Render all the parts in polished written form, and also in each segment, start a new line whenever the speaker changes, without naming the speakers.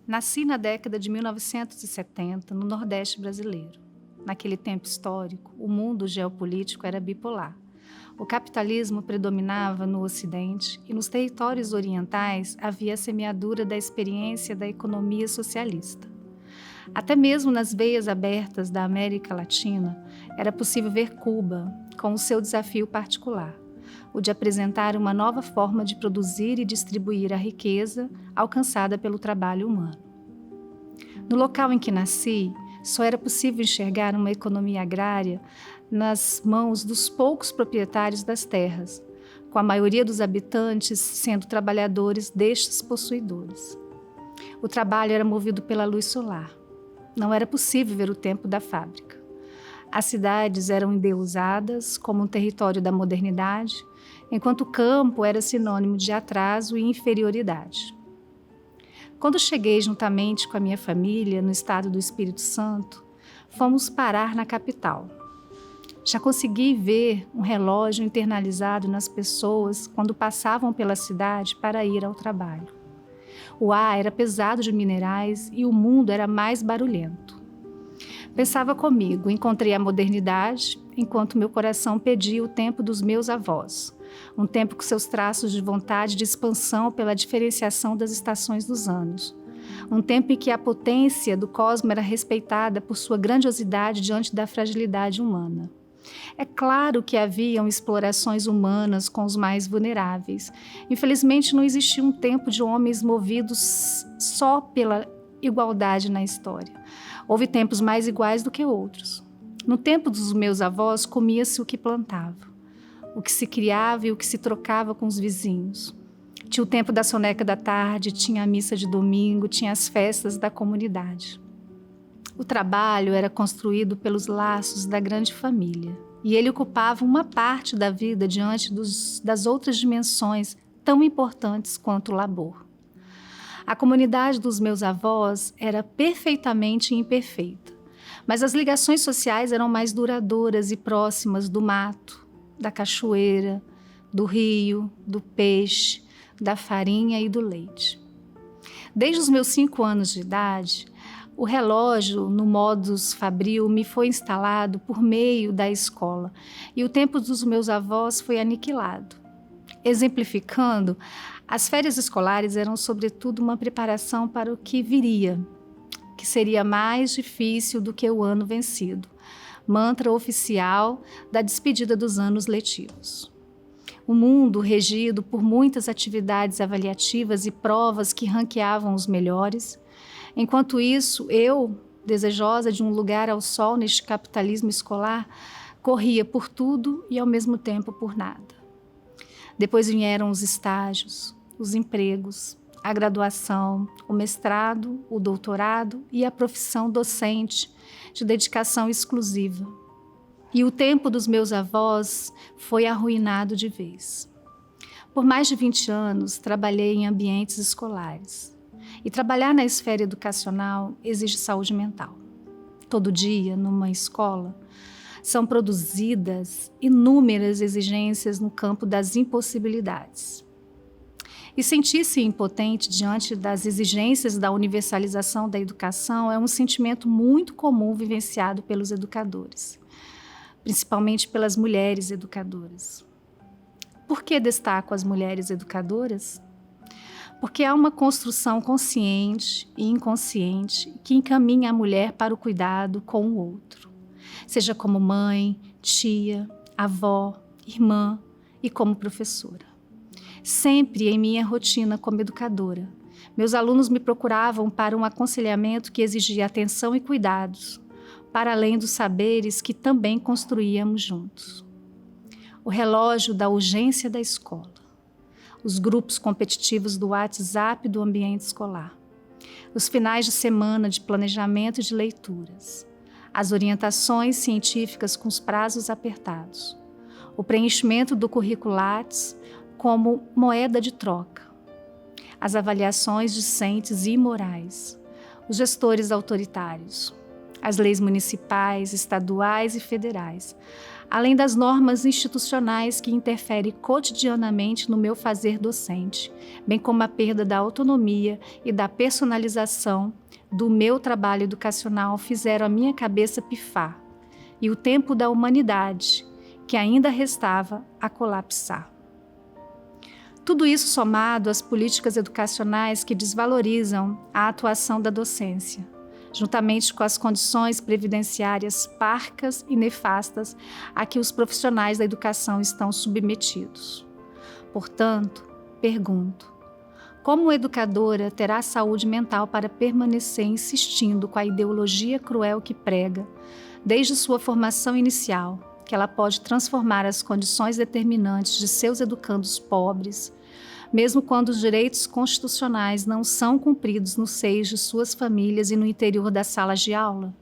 Nasci na década de 1970, no Nordeste brasileiro. Naquele tempo histórico, o mundo geopolítico era bipolar. O capitalismo predominava no Ocidente e nos territórios orientais havia a semeadura da experiência da economia socialista. Até mesmo nas veias abertas da América Latina, era possível ver Cuba com o seu desafio particular, o de apresentar uma nova forma de produzir e distribuir a riqueza alcançada pelo trabalho humano. No local em que nasci, só era possível enxergar uma economia agrária nas mãos dos poucos proprietários das terras, com a maioria dos habitantes sendo trabalhadores destes possuidores. O trabalho era movido pela luz solar. Não era possível ver o tempo da fábrica. As cidades eram endeusadas como um território da modernidade, enquanto o campo era sinônimo de atraso e inferioridade. Quando cheguei juntamente com a minha família no estado do Espírito Santo, fomos parar na capital. Já consegui ver um relógio internalizado nas pessoas quando passavam pela cidade para ir ao trabalho. O ar era pesado de minerais e o mundo era mais barulhento. Pensava comigo, encontrei a modernidade, enquanto meu coração pedia o tempo dos meus avós, um tempo com seus traços de vontade de expansão pela diferenciação das estações dos anos, um tempo em que a potência do cosmos era respeitada por sua grandiosidade diante da fragilidade humana. É claro que haviam explorações humanas com os mais vulneráveis. Infelizmente, não existia um tempo de homens movidos só pela igualdade na história. Houve tempos mais iguais do que outros. No tempo dos meus avós, comia-se o que plantava, o que se criava e o que se trocava com os vizinhos. Tinha o tempo da soneca da tarde, tinha a missa de domingo, tinha as festas da comunidade. O trabalho era construído pelos laços da grande família, e ele ocupava uma parte da vida diante das outras dimensões tão importantes quanto o labor. A comunidade dos meus avós era perfeitamente imperfeita, mas as ligações sociais eram mais duradouras e próximas do mato, da cachoeira, do rio, do peixe, da farinha e do leite. Desde os meus 5 anos de idade, o relógio no modus fabril me foi instalado por meio da escola e o tempo dos meus avós foi aniquilado. Exemplificando, as férias escolares eram sobretudo uma preparação para o que viria, que seria mais difícil do que o ano vencido, mantra oficial da despedida dos anos letivos. O mundo regido por muitas atividades avaliativas e provas que ranqueavam os melhores. Enquanto isso, eu, desejosa de um lugar ao sol neste capitalismo escolar, corria por tudo e ao mesmo tempo por nada. Depois vieram os estágios, os empregos, a graduação, o mestrado, o doutorado e a profissão docente de dedicação exclusiva. E o tempo dos meus avós foi arruinado de vez. Por mais de 20 anos, trabalhei em ambientes escolares. E trabalhar na esfera educacional exige saúde mental. Todo dia, numa escola, são produzidas inúmeras exigências no campo das impossibilidades. E sentir-se impotente diante das exigências da universalização da educação é um sentimento muito comum vivenciado pelos educadores, principalmente pelas mulheres educadoras. Por que destaco as mulheres educadoras? Porque há uma construção consciente e inconsciente que encaminha a mulher para o cuidado com o outro, seja como mãe, tia, avó, irmã e como professora. Sempre em minha rotina como educadora, meus alunos me procuravam para um aconselhamento que exigia atenção e cuidados, para além dos saberes que também construíamos juntos. O relógio da urgência da escola, os grupos competitivos do WhatsApp do ambiente escolar, os finais de semana de planejamento de leituras, as orientações científicas com os prazos apertados, o preenchimento do currículo Lattes como moeda de troca, as avaliações discentes e imorais, os gestores autoritários, as leis municipais, estaduais e federais, além das normas institucionais que interferem cotidianamente no meu fazer docente, bem como a perda da autonomia e da personalização do meu trabalho educacional fizeram a minha cabeça pifar e o tempo da humanidade, que ainda restava, a colapsar. Tudo isso somado às políticas educacionais que desvalorizam a atuação da docência, juntamente com as condições previdenciárias parcas e nefastas a que os profissionais da educação estão submetidos. Portanto, pergunto: como educadora terá saúde mental para permanecer insistindo com a ideologia cruel que prega, desde sua formação inicial, que ela pode transformar as condições determinantes de seus educandos pobres, mesmo quando os direitos constitucionais não são cumpridos no seio de suas famílias e no interior das salas de aula?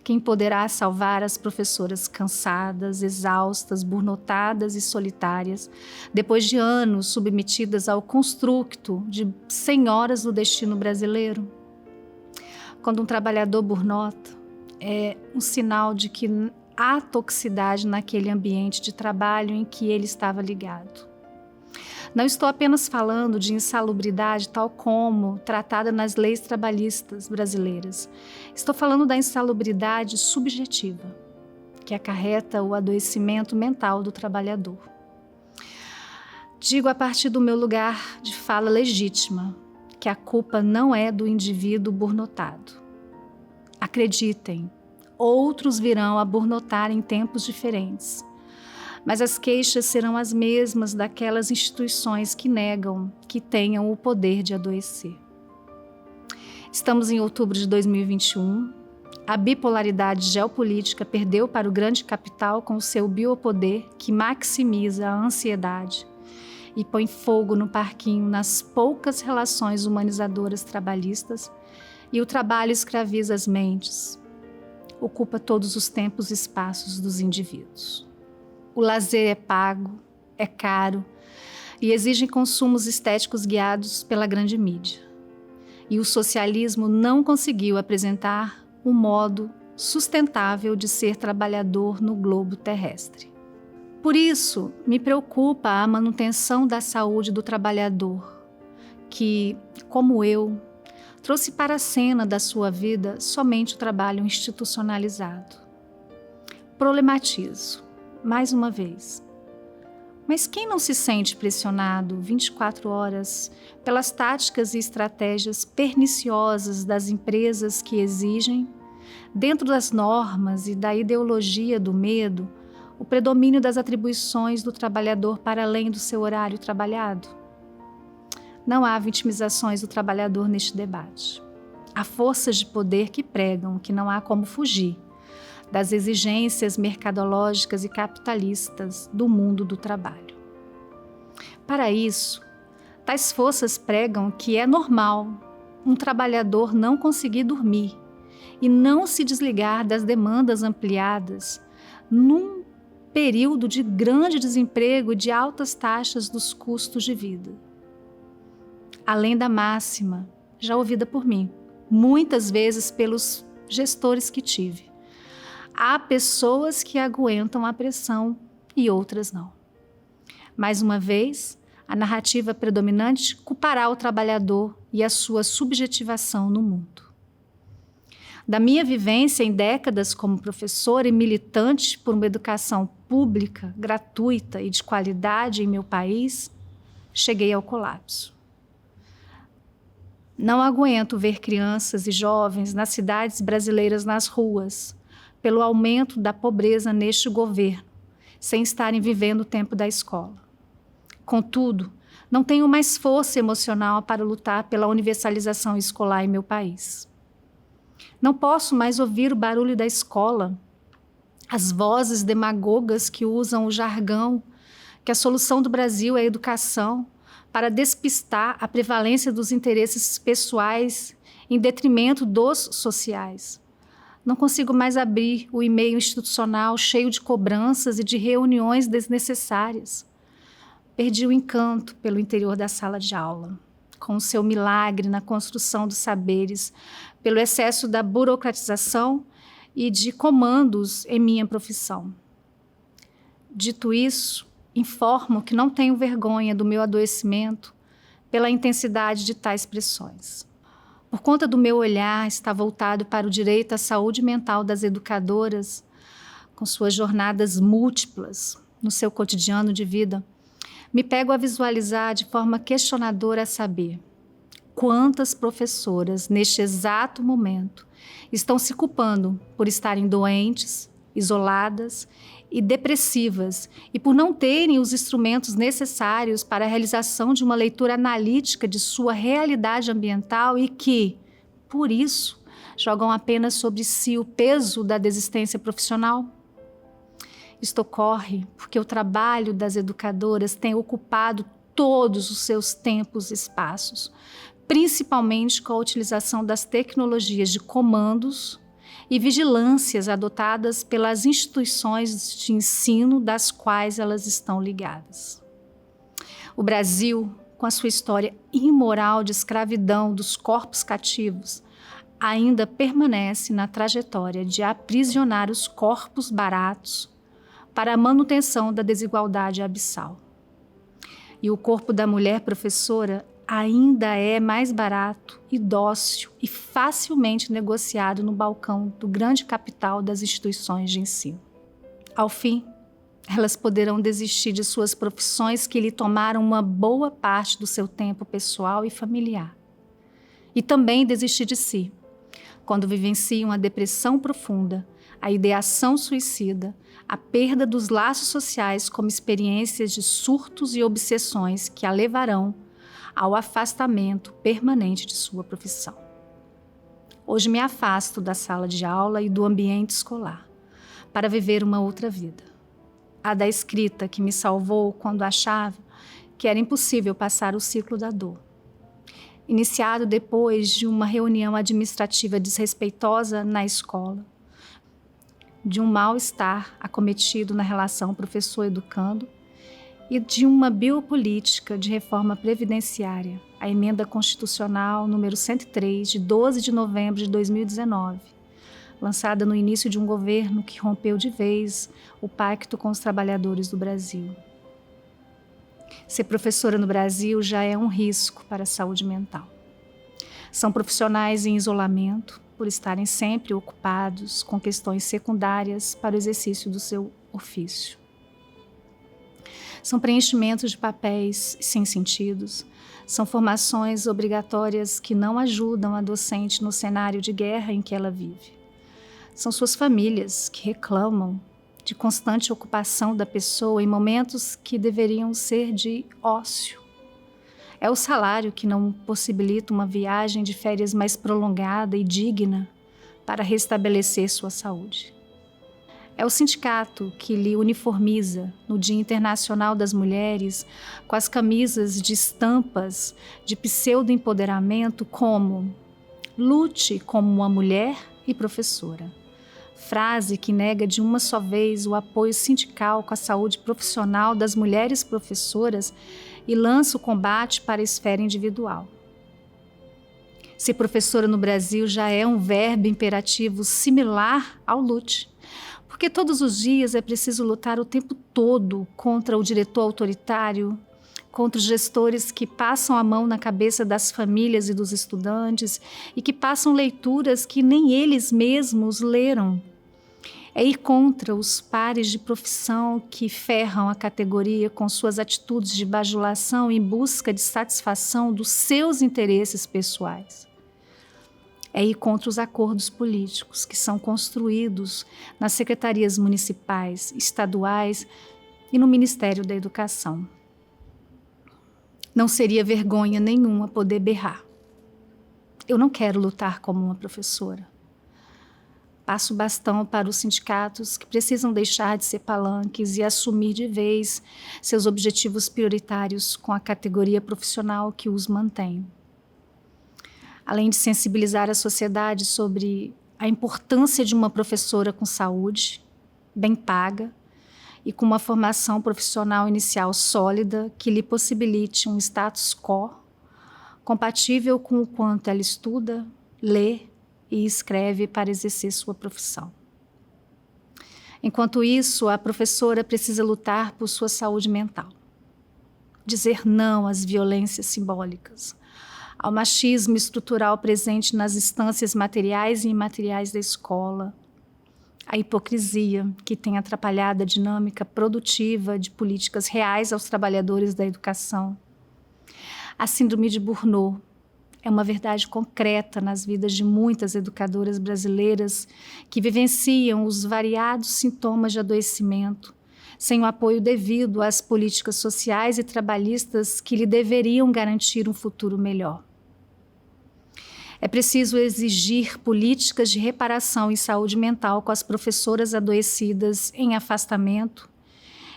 Quem poderá salvar as professoras cansadas, exaustas, burnotadas e solitárias, depois de anos submetidas ao construto de senhoras do destino brasileiro? Quando um trabalhador burnota, é um sinal de que há toxicidade naquele ambiente de trabalho em que ele estava ligado. Não estou apenas falando de insalubridade tal como tratada nas leis trabalhistas brasileiras. Estou falando da insalubridade subjetiva, que acarreta o adoecimento mental do trabalhador. Digo a partir do meu lugar de fala legítima, que a culpa não é do indivíduo burnotado. Acreditem, outros virão a burnotar em tempos diferentes. Mas as queixas serão as mesmas daquelas instituições que negam que tenham o poder de adoecer. Estamos em outubro de 2021. A bipolaridade geopolítica perdeu para o grande capital com o seu biopoder que maximiza a ansiedade e põe fogo no parquinho nas poucas relações humanizadoras trabalhistas, e o trabalho escraviza as mentes, ocupa todos os tempos e espaços dos indivíduos. O lazer é pago, é caro e exige consumos estéticos guiados pela grande mídia. E o socialismo não conseguiu apresentar um modo sustentável de ser trabalhador no globo terrestre. Por isso, me preocupa a manutenção da saúde do trabalhador, que, como eu, trouxe para a cena da sua vida somente o trabalho institucionalizado. Problematizo. Mais uma vez. Mas quem não se sente pressionado 24 horas pelas táticas e estratégias perniciosas das empresas que exigem, dentro das normas e da ideologia do medo, o predomínio das atribuições do trabalhador para além do seu horário trabalhado? Não há vitimizações do trabalhador neste debate. Há forças de poder que pregam que não há como fugir das exigências mercadológicas e capitalistas do mundo do trabalho. Para isso, tais forças pregam que é normal um trabalhador não conseguir dormir e não se desligar das demandas ampliadas num período de grande desemprego e de altas taxas dos custos de vida. Além da máxima, já ouvida por mim, muitas vezes pelos gestores que tive: há pessoas que aguentam a pressão e outras não. Mais uma vez, a narrativa predominante culpará o trabalhador e a sua subjetivação no mundo. Da minha vivência em décadas como professora e militante por uma educação pública, gratuita e de qualidade em meu país, cheguei ao colapso. Não aguento ver crianças e jovens nas cidades brasileiras nas ruas, pelo aumento da pobreza neste governo, sem estarem vivendo o tempo da escola. Contudo, não tenho mais força emocional para lutar pela universalização escolar em meu país. Não posso mais ouvir o barulho da escola, as vozes demagogas que usam o jargão que a solução do Brasil é a educação para despistar a prevalência dos interesses pessoais em detrimento dos sociais. Não consigo mais abrir o e-mail institucional cheio de cobranças e de reuniões desnecessárias. Perdi o encanto pelo interior da sala de aula, com o seu milagre na construção dos saberes, pelo excesso da burocratização e de comandos em minha profissão. Dito isso, informo que não tenho vergonha do meu adoecimento pela intensidade de tais pressões. Por conta do meu olhar estar voltado para o direito à saúde mental das educadoras, com suas jornadas múltiplas no seu cotidiano de vida, me pego a visualizar de forma questionadora a saber quantas professoras, neste exato momento, estão se culpando por estarem doentes, isoladas e depressivas e por não terem os instrumentos necessários para a realização de uma leitura analítica de sua realidade ambiental e que, por isso, jogam apenas sobre si o peso da desistência profissional? Isto ocorre porque o trabalho das educadoras tem ocupado todos os seus tempos e espaços, principalmente com a utilização das tecnologias de comandos e vigilâncias adotadas pelas instituições de ensino das quais elas estão ligadas. O Brasil, com a sua história imoral de escravidão dos corpos cativos, ainda permanece na trajetória de aprisionar os corpos baratos para a manutenção da desigualdade abissal. E o corpo da mulher professora ainda é mais barato e dócil e facilmente negociado no balcão do grande capital das instituições de ensino. Ao fim, elas poderão desistir de suas profissões que lhe tomaram uma boa parte do seu tempo pessoal e familiar. E também desistir de si, quando vivenciam a depressão profunda, a ideação suicida, a perda dos laços sociais como experiências de surtos e obsessões que a levarão ao afastamento permanente de sua profissão. Hoje me afasto da sala de aula e do ambiente escolar para viver uma outra vida. A da escrita que me salvou quando achava que era impossível passar o ciclo da dor. Iniciado depois de uma reunião administrativa desrespeitosa na escola, de um mal-estar acometido na relação professor-educando e de uma biopolítica de reforma previdenciária, a emenda constitucional número 103, de 12 de novembro de 2019, lançada no início de um governo que rompeu de vez o pacto com os trabalhadores do Brasil. Ser professora no Brasil já é um risco para a saúde mental. São profissionais em isolamento, por estarem sempre ocupados com questões secundárias para o exercício do seu ofício. São preenchimentos de papéis sem sentidos, são formações obrigatórias que não ajudam a docente no cenário de guerra em que ela vive. São suas famílias que reclamam de constante ocupação da pessoa em momentos que deveriam ser de ócio. É o salário que não possibilita uma viagem de férias mais prolongada e digna para restabelecer sua saúde. É o sindicato que lhe uniformiza no Dia Internacional das Mulheres com as camisas de estampas de pseudo-empoderamento como "Lute como uma mulher e professora". Frase que nega de uma só vez o apoio sindical com a saúde profissional das mulheres professoras e lança o combate para a esfera individual. Ser professora no Brasil já é um verbo imperativo similar ao lute, porque todos os dias é preciso lutar o tempo todo contra o diretor autoritário, contra os gestores que passam a mão na cabeça das famílias e dos estudantes e que passam leituras que nem eles mesmos leram. É ir contra os pares de profissão que ferram a categoria com suas atitudes de bajulação em busca de satisfação dos seus interesses pessoais. É ir contra os acordos políticos que são construídos nas secretarias municipais, estaduais e no Ministério da Educação. Não seria vergonha nenhuma poder berrar. Eu não quero lutar como uma professora. Passo o bastão para os sindicatos que precisam deixar de ser palanques e assumir de vez seus objetivos prioritários com a categoria profissional que os mantém. Além de sensibilizar a sociedade sobre a importância de uma professora com saúde, bem paga e com uma formação profissional inicial sólida que lhe possibilite um status quo compatível com o quanto ela estuda, lê e escreve para exercer sua profissão. Enquanto isso, a professora precisa lutar por sua saúde mental. Dizer não às violências simbólicas, ao machismo estrutural presente nas instâncias materiais e imateriais da escola, a hipocrisia que tem atrapalhado a dinâmica produtiva de políticas reais aos trabalhadores da educação. A síndrome de Burnout é uma verdade concreta nas vidas de muitas educadoras brasileiras que vivenciam os variados sintomas de adoecimento, sem o apoio devido às políticas sociais e trabalhistas que lhe deveriam garantir um futuro melhor. É preciso exigir políticas de reparação em saúde mental com as professoras adoecidas em afastamento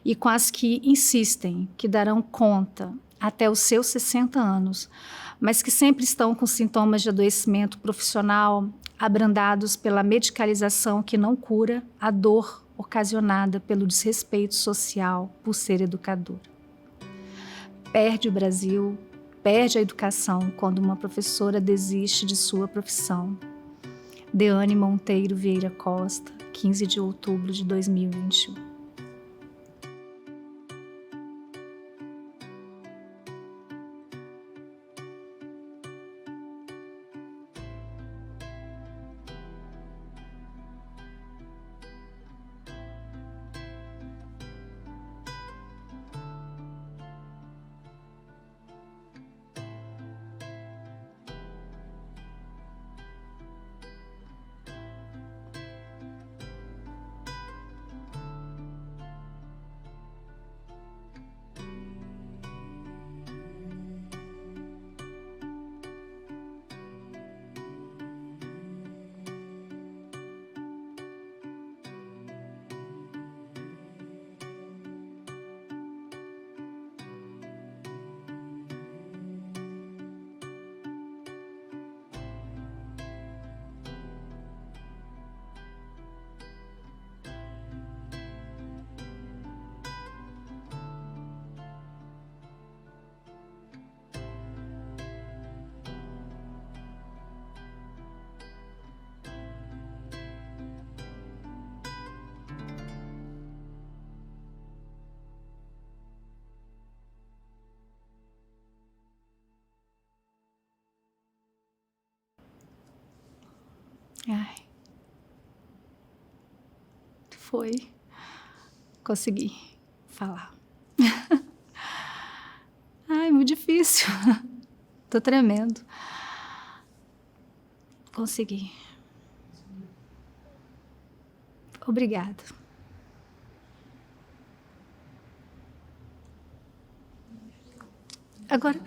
e com as que insistem que darão conta até os seus 60 anos, mas que sempre estão com sintomas de adoecimento profissional, abrandados pela medicalização que não cura a dor ocasionada pelo desrespeito social por ser educadora. Perde o Brasil, perde a educação quando uma professora desiste de sua profissão. Deane Monteiro Vieira Costa, 15 de outubro de 2021. Ai. Foi. Consegui falar. Ai, muito difícil. Tô tremendo. Consegui. Obrigada. Agora...